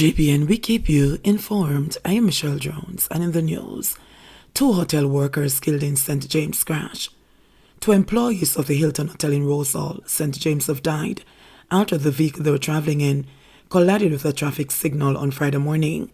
JBN, we keep you informed. I am Michelle Jones, and in the news, 2 hotel workers killed in St. James crash. 2 employees of the Hilton Hotel in Rosehall, St. James, have died after the vehicle they were traveling in collided with a traffic signal on Friday morning.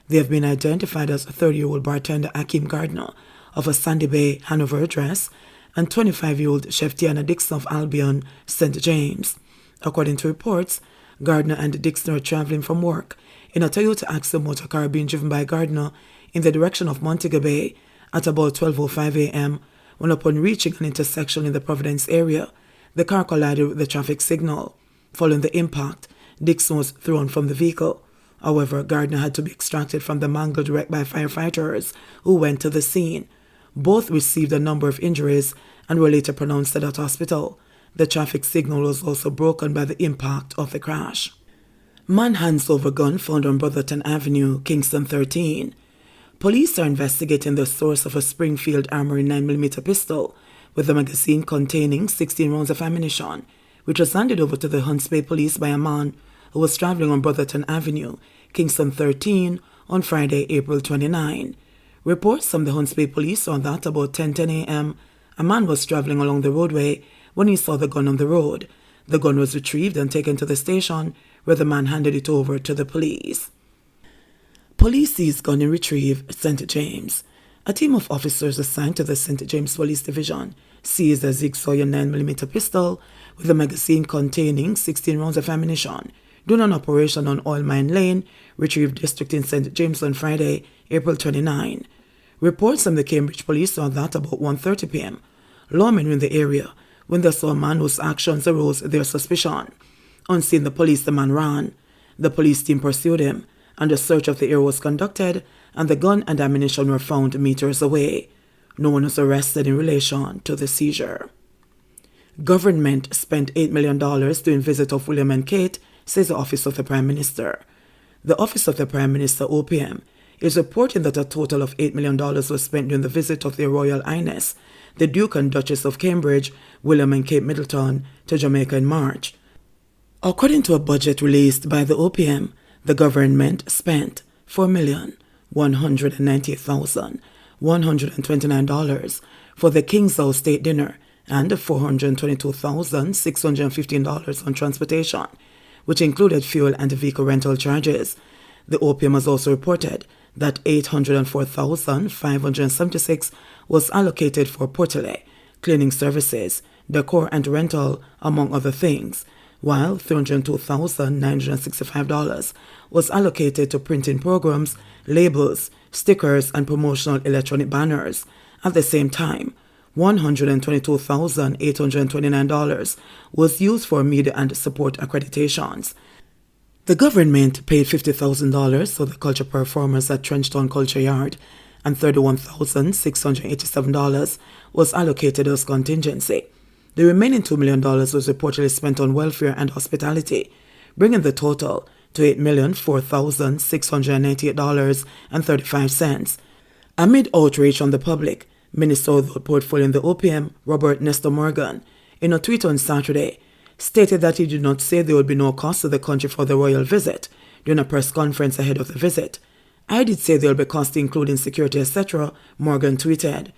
They have been identified as 30-year-old bartender Akeem Gardner of a Sandy Bay, Hanover address, and 25-year-old chef Tiana Dixon of Albion, St. James. According to reports, Gardner and Dixon were traveling from work in a Toyota Axel motor car being driven by Gardner in the direction of Montego Bay at about 12:05 a.m. when, upon reaching an intersection in the Providence area, the car collided with the traffic signal. Following the impact, Dixon was thrown from the vehicle. However, Gardner had to be extracted from the mangled wreck by firefighters who went to the scene. Both received a number of injuries and were later pronounced dead at hospital. The traffic signal was also broken by the impact of the crash. Man hands over gun found on Brotherton Avenue, Kingston 13. Police are investigating the source of a Springfield Armory 9mm pistol with a magazine containing 16 rounds of ammunition, which was handed over to the Hunts Bay Police by a man who was traveling on Brotherton Avenue, Kingston 13, on Friday, April 29. Reports from the Hunts Bay Police are that about 10:10 a.m., a man was traveling along the roadway when he saw the gun on the road. The gun was retrieved and taken to the station, where the man handed it over to the police. Police seized gun and retrieve St. James. A team of officers assigned to the St. James Police Division seized a Zig Sawyer 9mm pistol with a magazine containing 16 rounds of ammunition during an operation on Oil Mine Lane, Retrieve District in St. James on Friday, April 29. Reports from the Cambridge Police are that about 1:30 p.m., lawmen were in the area when they saw a man whose actions aroused their suspicion. On seeing the police, the man ran. The police team pursued him, and a search of the area was conducted, and the gun and ammunition were found meters away. No one was arrested in relation to the seizure. Government spent $8 million doing visit of William and Kate, says the Office of the Prime Minister. The Office of the Prime Minister, OPM, is reporting that a total of $8 million was spent during the visit of Their Royal Highness, the Duke and Duchess of Cambridge, William and Kate Middleton, to Jamaica in March. According to a budget released by the OPM, the government spent $4,198,129 for the King's House State Dinner and $422,615 on transportation, which included fuel and vehicle rental charges. The OPM has also reported that $804,576 was allocated for portele, cleaning services, decor and rental, among other things, while $302,965 was allocated to printing programs, labels, stickers, and promotional electronic banners. At the same time, $122,829 was used for media and support accreditations. The government paid $50,000 for the culture performers at Trenchtown Culture Yard, and $31,687 was allocated as contingency. The remaining $2 million was reportedly spent on welfare and hospitality, bringing the total to $8,004,698.35. Amid outrage from the public, Minister of the Portfolio in the OPM, Robert Nestor Morgan, in a tweet on Saturday, stated that he did not say there would be no cost to the country for the royal visit during a press conference ahead of the visit. I did say there will be costs including security, etc., Morgan tweeted.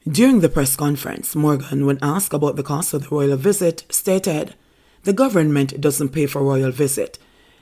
During the press conference, Morgan, when asked about the cost of the royal visit, stated, "The government doesn't pay for royal visit.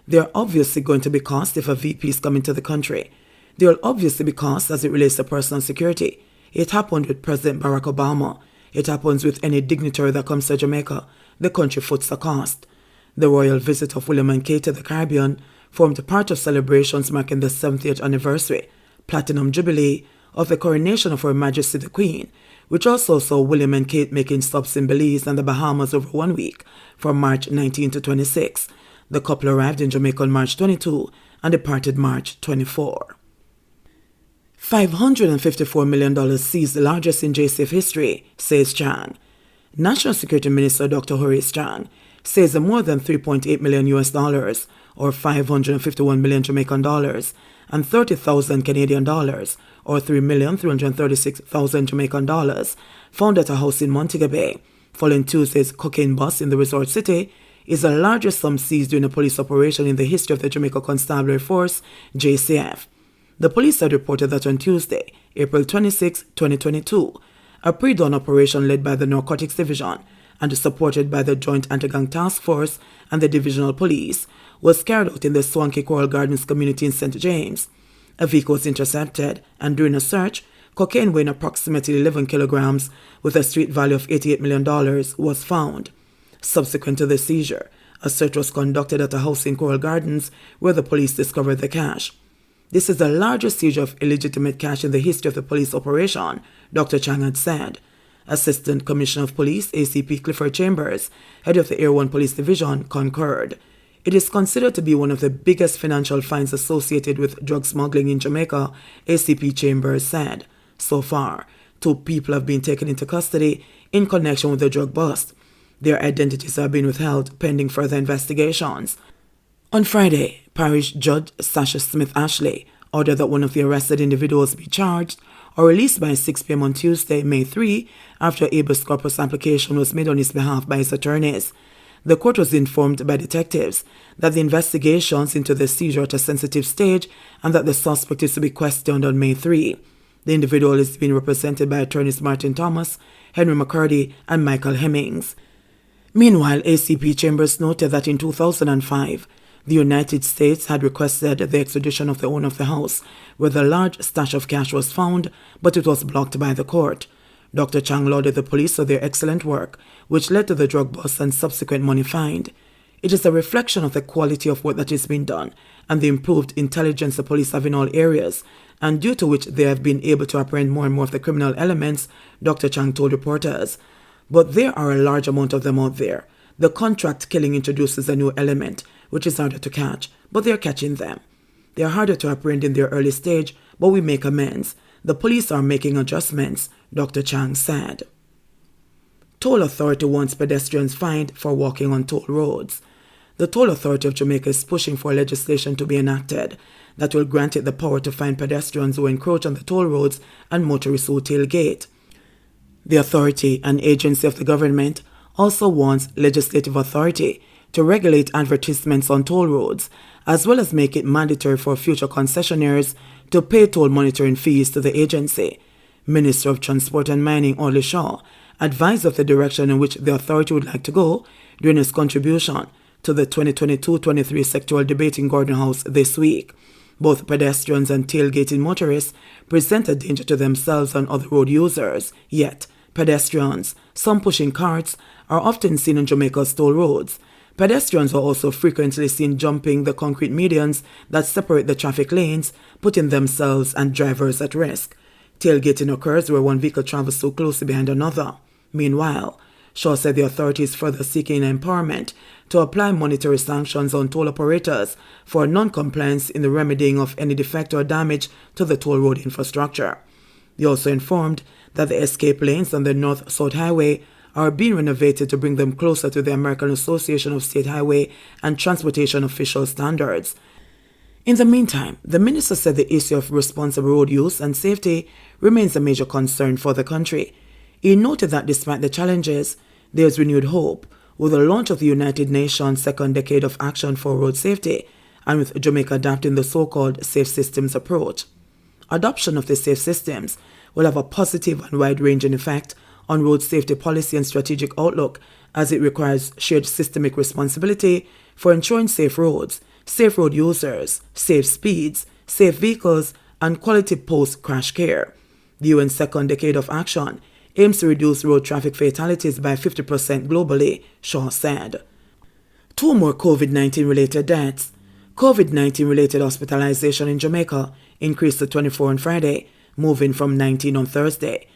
There are obviously going to be costs if a VP is coming to the country. There will obviously be costs as it relates to personal security. It happened with President Barack Obama. It happens with any dignitary that comes to Jamaica. The country foots the cost." The royal visit of William and Kate to the Caribbean formed part of celebrations marking the 70th anniversary, Platinum Jubilee, of the coronation of Her Majesty the Queen, which also saw William and Kate making stops in Belize and the Bahamas over 1 week, from March 19 to 26. The couple arrived in Jamaica on March 22 and departed March 24. $554 million seized, the largest in JCF history, says Chang. National Security Minister Dr. Horace Chang says that more than $3.8 million or 551 million Jamaican dollars, and 30,000 Canadian dollars, or 3,336,000 Jamaican dollars, found at a house in Montego Bay, following Tuesday's cocaine bust in the resort city, is the largest sum seized during a police operation in the history of the Jamaica Constabulary Force, JCF. The police had reported that on Tuesday, April 26, 2022, a pre-dawn operation led by the Narcotics Division and supported by the Joint Anti-Gang Task Force and the Divisional Police was carried out in the Swanky Coral Gardens community in St. James. A vehicle was intercepted, and during a search, cocaine weighing approximately 11 kilograms with a street value of $88 million was found. Subsequent to the seizure, a search was conducted at a house in Coral Gardens where the police discovered the cash. This is the largest seizure of illegitimate cash in the history of the police operation, Dr. Chang had said. Assistant Commissioner of Police ACP Clifford Chambers, head of the Air 1 Police Division, concurred. It is considered to be one of the biggest financial fines associated with drug smuggling in Jamaica, ACP Chambers said. So far, 2 people have been taken into custody in connection with the drug bust. Their identities are being withheld pending further investigations. On Friday, Parish Judge Sasha Smith Ashley ordered that one of the arrested individuals be charged or released by 6 p.m. on Tuesday, May 3, after a habeas corpus application was made on his behalf by his attorneys. The court was informed by detectives that the investigations into the seizure are at a sensitive stage and that the suspect is to be questioned on May 3. The individual is being represented by attorneys Martin Thomas, Henry McCurdy, and Michael Hemmings. Meanwhile, ACP Chambers noted that in 2005, the United States had requested the extradition of the owner of the house, where the large stash of cash was found, but it was blocked by the court. Dr. Chang lauded the police for their excellent work, which led to the drug bust and subsequent money find. It is a reflection of the quality of work that is being done and the improved intelligence the police have in all areas, and due to which they have been able to apprehend more and more of the criminal elements, Dr. Chang told reporters. But there are a large amount of them out there. The contract killing introduces a new element, which is harder to catch, but they're catching them. They are harder to apprehend in their early stage, but we make amends. The police are making adjustments, Dr. Chang said. Toll Authority wants pedestrians fined for walking on toll roads. The Toll Authority of Jamaica is pushing for legislation to be enacted that will grant it the power to fine pedestrians who encroach on the toll roads and motorists who tailgate. The authority, an agency of the government, also wants legislative authority to regulate advertisements on toll roads, as well as make it mandatory for future concessionaires to pay toll monitoring fees to the agency. Minister of Transport and Mining Audley Shaw advised of the direction in which the authority would like to go during his contribution to the 2022-23 sectoral debate in Gordon House this week. Both pedestrians and tailgating motorists present a danger to themselves and other road users, yet pedestrians, some pushing carts, are often seen on Jamaica's toll roads. Pedestrians are also frequently seen jumping the concrete medians that separate the traffic lanes, putting themselves and drivers at risk. Tailgating occurs where one vehicle travels too closely behind another. Meanwhile, Shaw said the authority is further seeking empowerment to apply monetary sanctions on toll operators for non-compliance in the remedying of any defect or damage to the toll road infrastructure. He also informed that the escape lanes on the North-South Highway are being renovated to bring them closer to the American Association of State Highway and Transportation Official standards. In the meantime, the minister said the issue of responsible road use and safety remains a major concern for the country. He noted that despite the challenges, there is renewed hope with the launch of the United Nations Second Decade of Action for Road Safety and with Jamaica adopting the so-called Safe Systems approach. Adoption of the Safe Systems will have a positive and wide-ranging effect on road safety policy and strategic outlook, as it requires shared systemic responsibility for ensuring safe roads, safe road users, safe speeds, safe vehicles, and quality post-crash care. The UN's Second Decade of Action aims to reduce road traffic fatalities by 50% globally, Shaw said. 2 more COVID-19 related deaths. COVID-19 related hospitalization in Jamaica increased to 24 on Friday, moving from 19 on Thursday.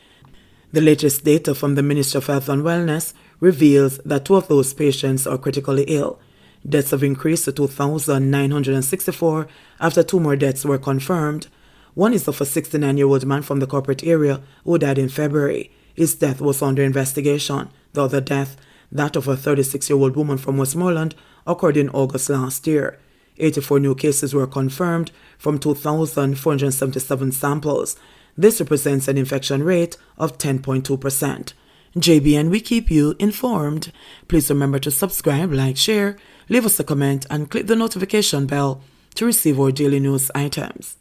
The latest data from the Ministry of Health and Wellness reveals that 2 of those patients are critically ill. Deaths have increased to 2,964 after 2 more deaths were confirmed. One is of a 69-year-old man from the corporate area who died in February. His death was under investigation. The other death, that of a 36-year-old woman from Westmoreland, occurred in August last year. 84 new cases were confirmed from 2,477 samples. This represents an infection rate of 10.2%. JBN, we keep you informed. Please remember to subscribe, like, share, leave us a comment, and click the notification bell to receive our daily news items.